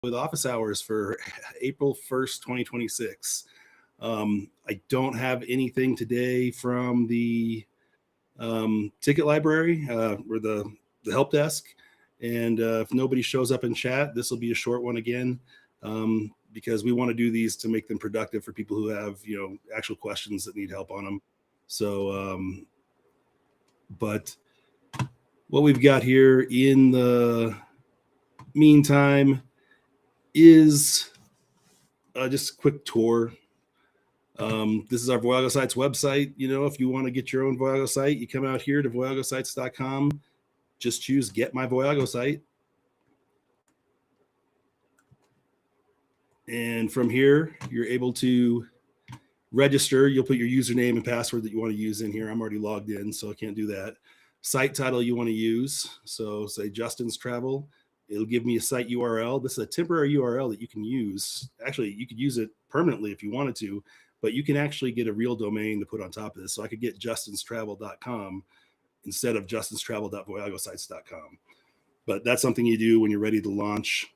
with office hours for April 1st, 2026. I don't have anything today from the ticket library or the help desk. And if nobody shows up in chat, this will be a short one again, because we want to do these to make them productive for people who have, actual questions that need help on them. So, but what we've got here in the meantime is just a quick tour. This is our Voyago Sites website. If you want to get your own Voyago site, you come out here to voyagosites.com. Just choose Get My Voyago Site. And from here, you're able to register. You'll put your username and password that you want to use in here. I'm already logged in, so I can't do that. Site title you want to use. So say Justin's Travel. It'll give me a site URL. This is a temporary URL that you can use. Actually, you could use it permanently if you wanted to, but you can actually get a real domain to put on top of this. So I could get justinstravel.com instead of justinstravel.voyagosites.com. But that's something you do when you're ready to launch.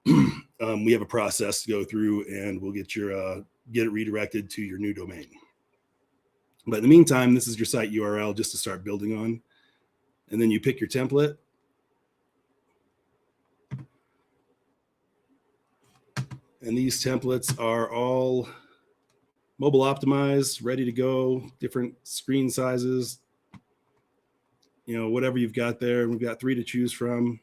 We have a process to go through, and we'll get it redirected to your new domain. But in the meantime, this is your site URL just to start building on. And then you pick your template. And these templates are all mobile optimized, ready to go, different screen sizes, whatever you've got there. We've got 3 to choose from.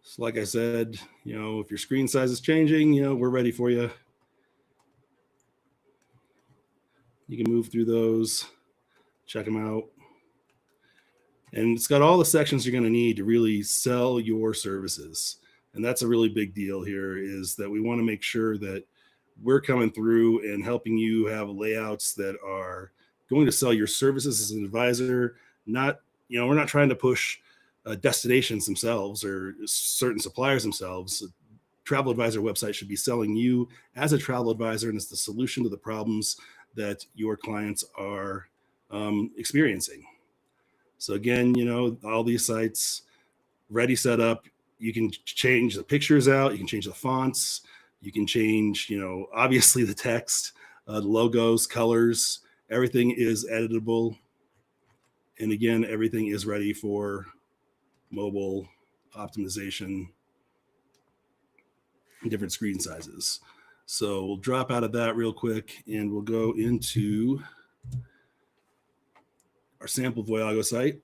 So like I said, if your screen size is changing, we're ready for you. You can move through those, check them out. And it's got all the sections you're going to need to really sell your services. And that's a really big deal here, is that we want to make sure that we're coming through and helping you have layouts that are going to sell your services as an advisor. Not, we're not trying to push destinations themselves or certain suppliers themselves. A travel advisor website should be selling you as a travel advisor, and it's the solution to the problems that your clients are experiencing. So again, all these sites ready, set up. You can change the pictures out. You can change the fonts. You can change, obviously the text, the logos, colors. Everything is editable. And again, everything is ready for mobile optimization, different screen sizes. So we'll drop out of that real quick, and we'll go into our sample Voyago site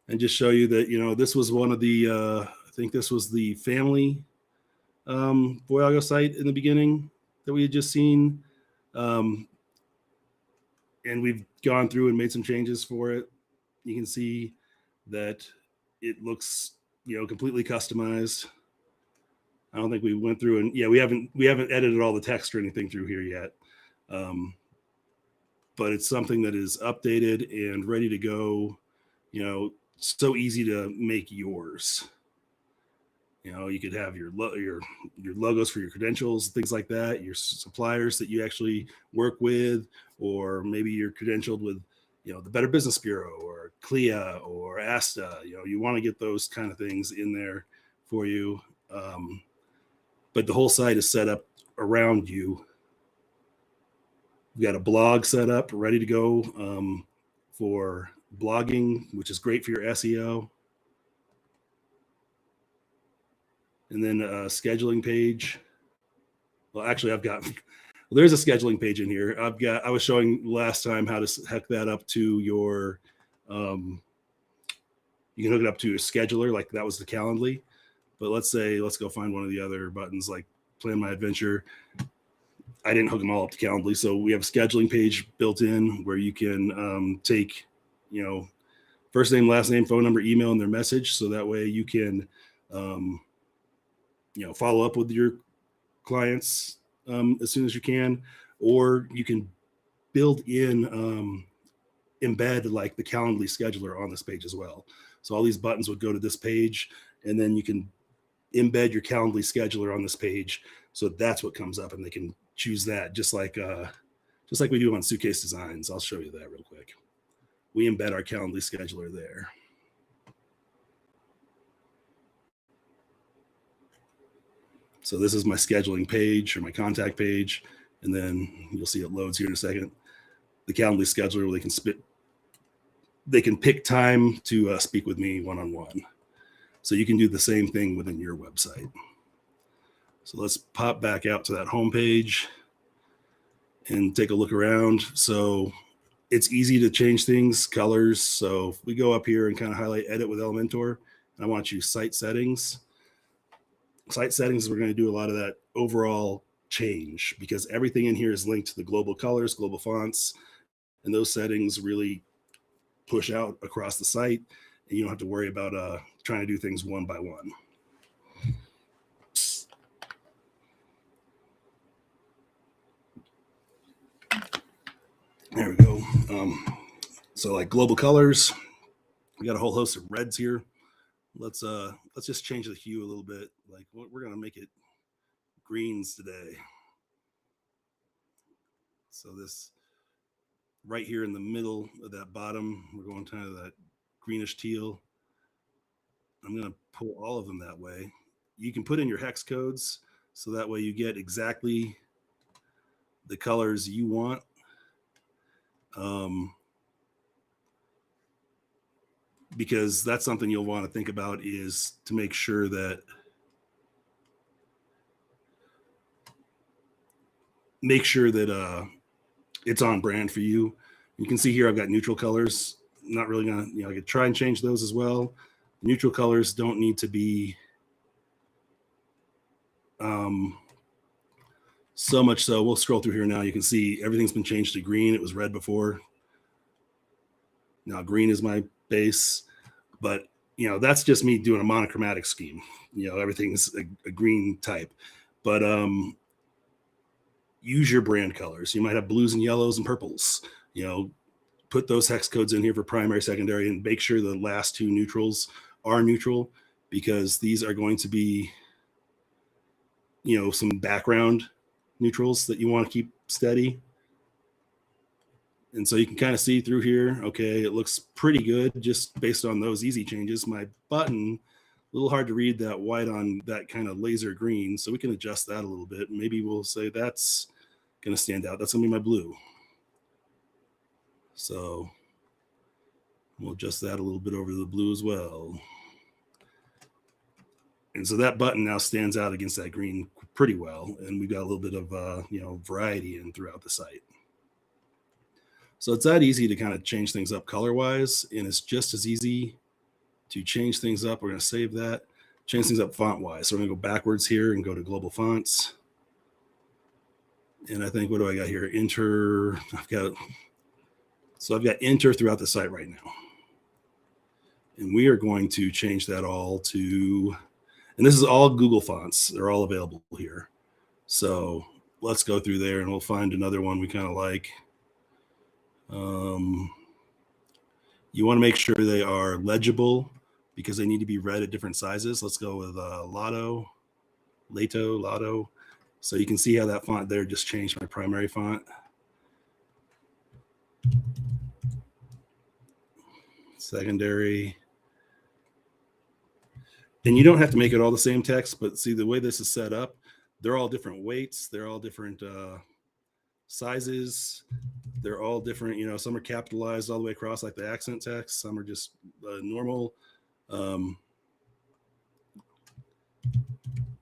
and just show you that, this was one of the, I think this was the family Voyago site in the beginning that we had just seen. And we've gone through and made some changes for it. You can see that it looks, completely customized. I don't think we went through and we haven't edited all the text or anything through here yet. But it's something that is updated and ready to go, so easy to make yours. You could have your logos for your credentials, things like that, your suppliers that you actually work with, or maybe you're credentialed with, the Better Business Bureau or CLIA or ASTA. You want to get those kind of things in there for you. But the whole site is set up around you. We've got a blog set up, ready to go for blogging, which is great for your SEO. And then a scheduling page. Well, actually, there's a scheduling page in here. I was showing last time how to hook that up to your, you can hook it up to a scheduler, like that was the Calendly. But let's go find one of the other buttons, like Plan My Adventure. I didn't hook them all up to Calendly. So we have a scheduling page built in where you can take, first name, last name, phone number, email, and their message. So that way you can, follow up with your clients as soon as you can, or you can build in, embed like the Calendly scheduler on this page as well. So all these buttons would go to this page, and then you can embed your Calendly scheduler on this page. So that's what comes up, and they can choose that just like we do on Suitcase Designs. I'll show you that real quick. we embed our Calendly scheduler there. So this is my scheduling page or my contact page, and then you'll see it loads here in a second. The Calendly scheduler, where they can pick time to speak with me one-on-one. So you can do the same thing within your website. So let's pop back out to that home page and take a look around. So it's easy to change things, colors. So if we go up here and kind of highlight edit with Elementor, and I want to choose site settings. Site settings, we're going to do a lot of that overall change because everything in here is linked to the global colors, global fonts, and those settings really push out across the site, and you don't have to worry about trying to do things one by one. There we go. So like global colors, we got a whole host of reds here. Let's just change the hue a little bit. Like we're gonna make it greens today. So this right here in the middle of that bottom, we're going kind of that greenish teal. I'm gonna pull all of them that way. You can put in your hex codes so that way you get exactly the colors you want. Because that's something you'll want to think about, is to make sure that it's on brand for you. You can see here I've got neutral colors. I'm not really gonna, I could try and change those as well. Neutral colors don't need to be so much so. We'll scroll through here now. You can see everything's been changed to green. It was red before. Now green is my base, but that's just me doing a monochromatic scheme. Everything's a green type, but use your brand colors. You might have blues and yellows and purples. Put those hex codes in here for primary, secondary, and make sure the last two neutrals are neutral, because these are going to be some background neutrals that you want to keep steady. And so you can kind of see through here, okay, it looks pretty good just based on those easy changes. My button, a little hard to read that white on that kind of laser green, so we can adjust that a little bit. Maybe we'll say that's going to stand out. That's going to be my blue. So we'll adjust that a little bit over to the blue as well. And so that button now stands out against that green pretty well. And we've got a little bit of, variety in throughout the site. So it's that easy to kind of change things up color-wise, and it's just as easy to change things up. We're going to save that. Change things up font-wise. So we're going to go backwards here and go to global fonts. And I think, what do I got here? Enter. I've got enter throughout the site right now. And we are going to change that all to, and this is all Google fonts. They're all available here. So let's go through there and we'll find another one we kind of like. You want to make sure they are legible because they need to be read at different sizes. Let's go with Lato. So you can see how that font there just changed my primary font. Secondary. And you don't have to make it all the same text, but see the way this is set up, they're all different weights. They're all different sizes. They're all different, some are capitalized all the way across like the accent text. Some are just normal. And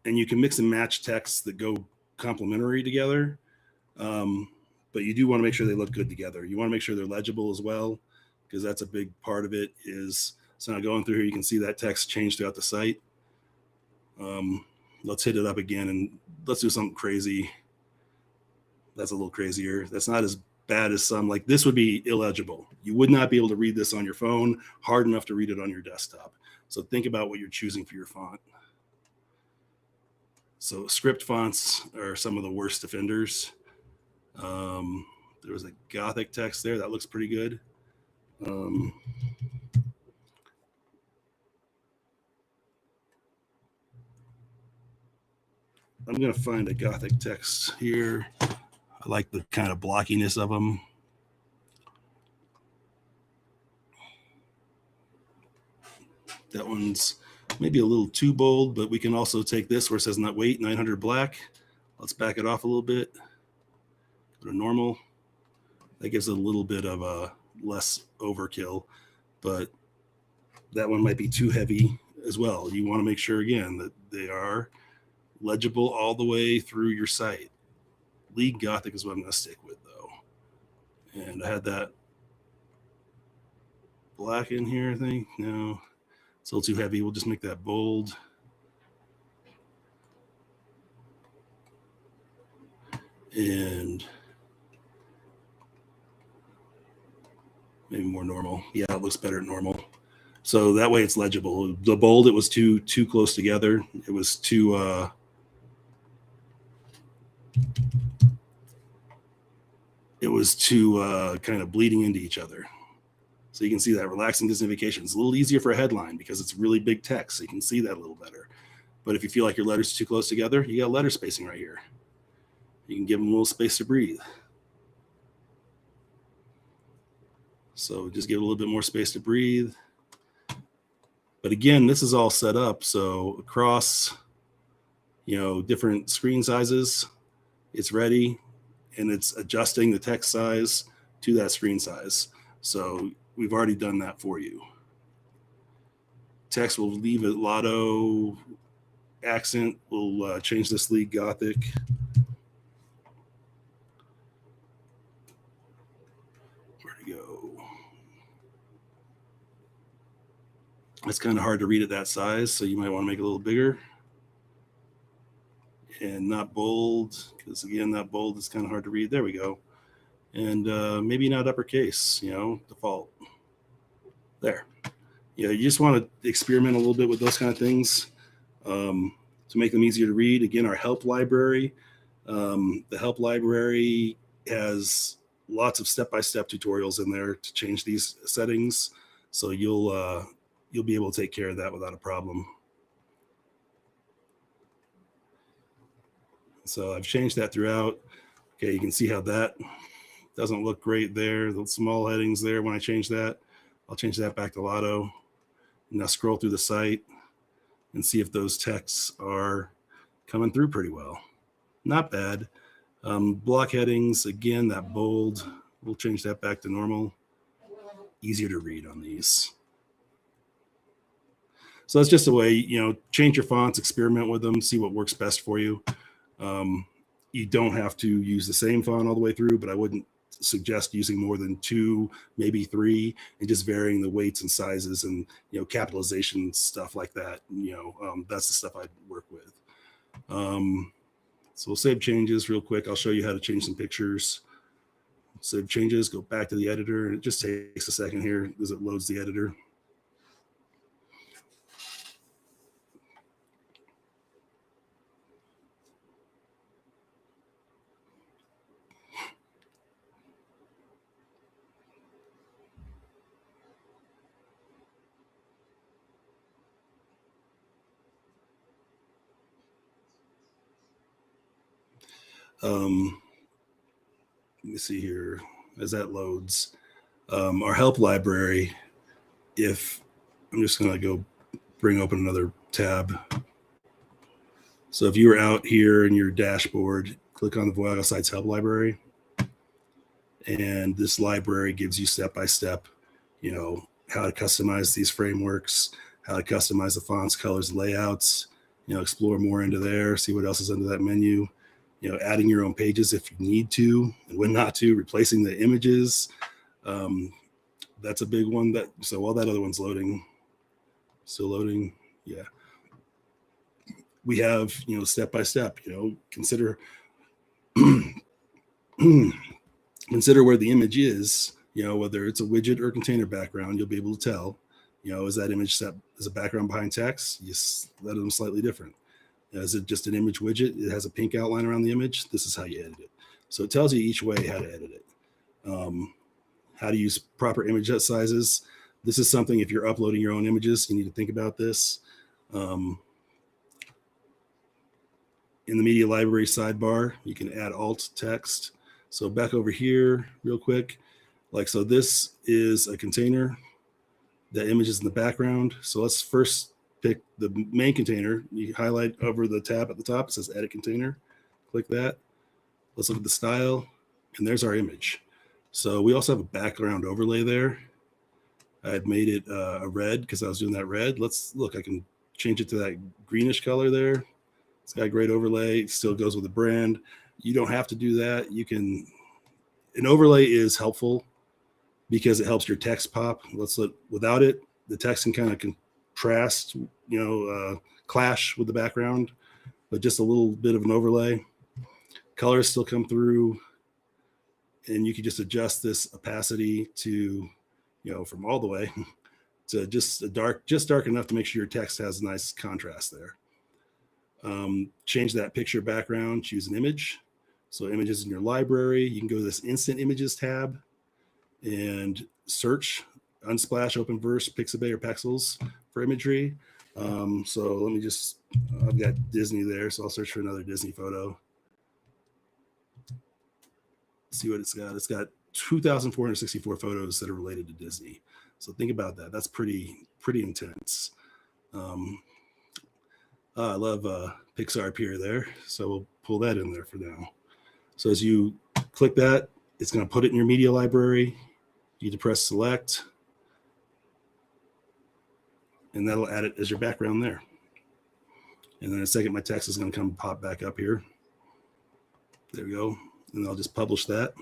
you can mix and match texts that go complementary together. But you do want to make sure they look good together. You want to make sure they're legible as well, because that's a big part of it. So now going through here, you can see that text change throughout the site. Let's hit it up again and let's do something crazy. That's a little crazier. That's not as bad as some, like this would be illegible. You would not be able to read this on your phone, hard enough to read it on your desktop. So think about what you're choosing for your font. So script fonts are some of the worst offenders. There was a Gothic text there. That looks pretty good. I'm going to find a Gothic text here. I like the kind of blockiness of them. That one's maybe a little too bold, but we can also take this where it says not weight 900 black. Let's back it off a little bit. Go to normal. That gives it a little bit of a less overkill, but that one might be too heavy as well. You want to make sure again that they are legible all the way through your site. League Gothic is what I'm going to stick with though. And I had that black in here, I think. No, it's a little too heavy. We'll just make that bold. And maybe more normal. Yeah, it looks better at normal. So that way it's legible. The bold, it was too close together. It was too kind of bleeding into each other. So you can see that relaxing signification. It's a little easier for a headline because it's really big text, so you can see that a little better. But if you feel like your letters are too close together, you got letter spacing right here. You can give them a little space to breathe. So just give it a little bit more space to breathe. But again, this is all set up. So across, different screen sizes, it's ready and it's adjusting the text size to that screen size. So we've already done that for you. Text will leave it Lotto. Accent will change this League Gothic. Where to go? It's kind of hard to read at that size, so you might want to make it a little bigger. And not bold, because again, that bold is kind of hard to read. There we go. And maybe not uppercase, default. There. You just want to experiment a little bit with those kind of things to make them easier to read. Again, our help library. The help library has lots of step-by-step tutorials in there to change these settings. So you'll be able to take care of that without a problem. So I've changed that throughout. Okay, you can see how that doesn't look great there. The small headings there, when I change that, I'll change that back to Lotto. Now scroll through the site and see if those texts are coming through pretty well. Not bad. Block headings, again, that bold, we'll change that back to normal. Easier to read on these. So that's just a way, change your fonts, experiment with them, see what works best for you. You don't have to use the same font all the way through, but I wouldn't suggest using more than 2, maybe 3, and just varying the weights and sizes and, capitalization stuff like that. That's the stuff I'd work with. So we'll save changes real quick. I'll show you how to change some pictures. Save changes, go back to the editor, and it just takes a second here as it loads the editor. Let me see here as that loads. Our help library, if I'm just going to go bring open another tab. So if you were out here in your dashboard, click on the Voyagle Sites help library. And this library gives you step-by-step, how to customize these frameworks, how to customize the fonts, colors, layouts, explore more into there, see what else is under that menu. Adding your own pages if you need to, and when not to, replacing the images. That's a big one. So while that other one's loading, still loading, yeah. We have, step by step, consider consider where the image is, whether it's a widget or container background, you'll be able to tell, is that image set as a background behind text? Yes, let them slightly different. Is it just an image widget? It has a pink outline around the image. This is how you edit it. So it tells you each way how to edit it. How to use proper image sizes. This is something, if you're uploading your own images, you need to think about this. In the media library sidebar, you can add alt text. So back over here real quick. So this is a container. The image is in the background. So let's first pick the main container. You highlight over the tab at the top. It says edit container. Click that. Let's look at the style. And there's our image. So we also have a background overlay there. I had made it a red because I was doing that red. Let's look, I can change it to that greenish color there. It's got a great overlay. It still goes with the brand. You don't have to do that. You can, an overlay is helpful because it helps your text pop. Let's look, without it, the text can kind of contrast, clash with the background, but just a little bit of an overlay. Colors still come through, and you can just adjust this opacity to, from all the way to just dark enough to make sure your text has a nice contrast there. Change that picture background, choose an image. So images in your library, you can go to this instant images tab and search Unsplash, Openverse, Pixabay, or Pexels for imagery. So let me just, I've got Disney there, so I'll search for another Disney photo. See what it's got. It's got 2,464 photos that are related to Disney. So think about that. That's pretty intense. I love Pixar Pier there. So we'll pull that in there for now. So as you click that, it's going to put it in your media library. You need to press select, and that'll add it as your background there. And then in a second, my text is going to come pop back up here. There we go. And I'll just publish that.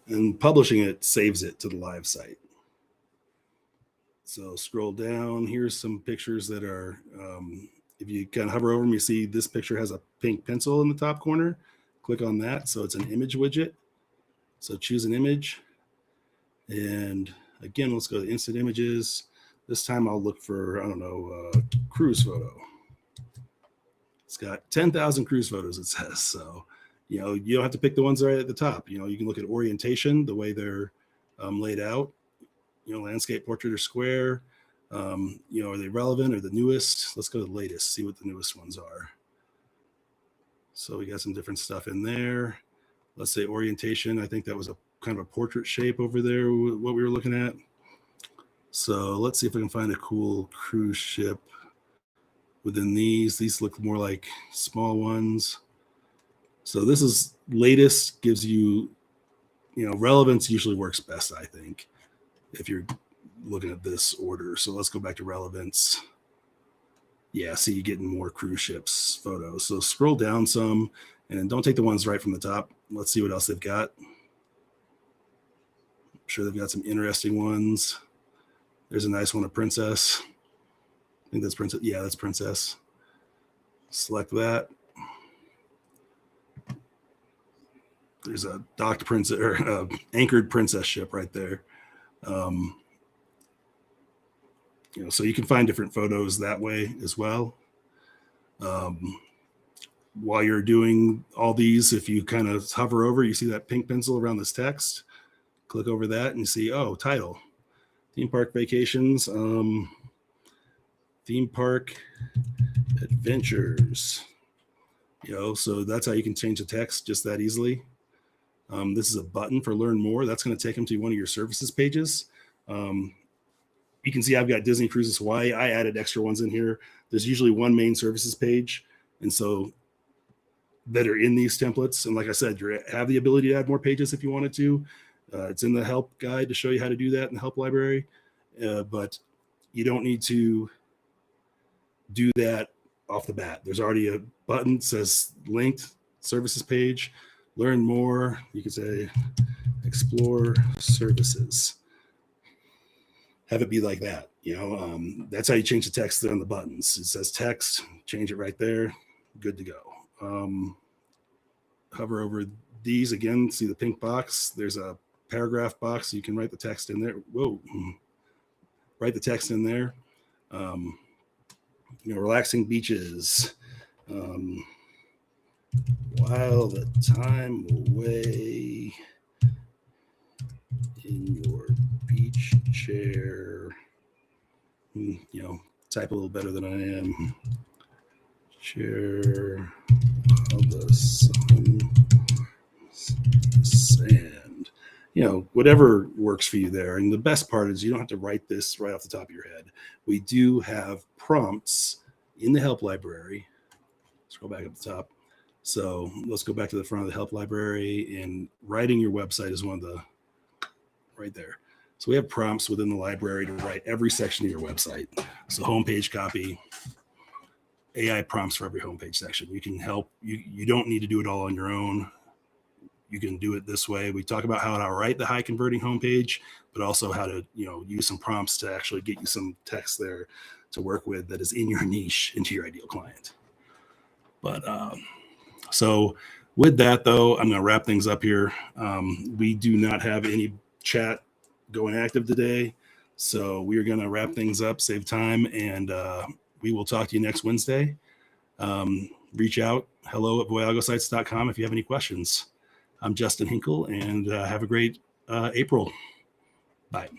And publishing it saves it to the live site. So scroll down. Here's some pictures that are, if you kind of hover over them, you see this picture has a pink pencil in the top corner. Click on that. So it's an image widget. So choose an image. And again, let's go to instant images. This time I'll look for, I don't know, cruise photo. It's got 10,000 cruise photos, it says. So, you don't have to pick the ones right at the top. You can look at orientation, the way they're laid out. Landscape, portrait, or square. Are they relevant or the newest? Let's go to the latest, see what the newest ones are. So we got some different stuff in there. Let's say orientation. I think that was a kind of a portrait shape over there, what we were looking at. So let's see if I can find a cool cruise ship within these. These look more like small ones. So this is latest, gives you, relevance usually works best, I think, if you're looking at this order. So let's go back to relevance. Yeah, see, you're getting more cruise ships photos. So scroll down some and don't take the ones right from the top. Let's see what else they've got. I'm sure they've got some interesting ones. There's a nice one of Princess. I think that's Princess. Yeah, that's Princess. Select that. There's a docked princess or anchored princess ship right there. So you can find different photos that way as well. While you're doing all these, if you kind of hover over, you see that pink pencil around this text. Click over that and you see, title, theme park vacations, theme park adventures. So that's how you can change the text just that easily. This is a button for learn more. That's going to take them to one of your services pages. You can see I've got Disney Cruises Hawaii. I added extra ones in here. There's usually one main services page. And so that are in these templates. And like I said, you have the ability to add more pages if you wanted to. It's in the help guide to show you how to do that in the help library. But you don't need to do that off the bat. There's already a button that says linked services page. Learn more. You can say explore services. Have it be like that. That's how you change the text on the buttons. It says text, change it right there. Good to go. Hover over these again, see the pink box. There's a paragraph box. You can write the text in there. Whoa. Write the text in there. Relaxing beaches. While the time away in your beach chair, type a little better than I am. Share of the sand. Whatever works for you there. And the best part is you don't have to write this right off the top of your head. We do have prompts in the help library. Scroll back up the top. So let's go back to the front of the help library, and writing your website is one of the right there. So we have prompts within the library to write every section of your website. So homepage copy, AI prompts for every homepage section. We can help you. You don't need to do it all on your own. You can do it this way. We talk about how to write the high converting homepage, but also how to, use some prompts to actually get you some text there to work with that is in your niche into your ideal client. But so with that, though, I'm going to wrap things up here. We do not have any chat going active today. So we are going to wrap things up, save time, and we will talk to you next Wednesday. Reach out, hello@voyagosites.com if you have any questions. I'm Justin Hinkle, and have a great April. Bye.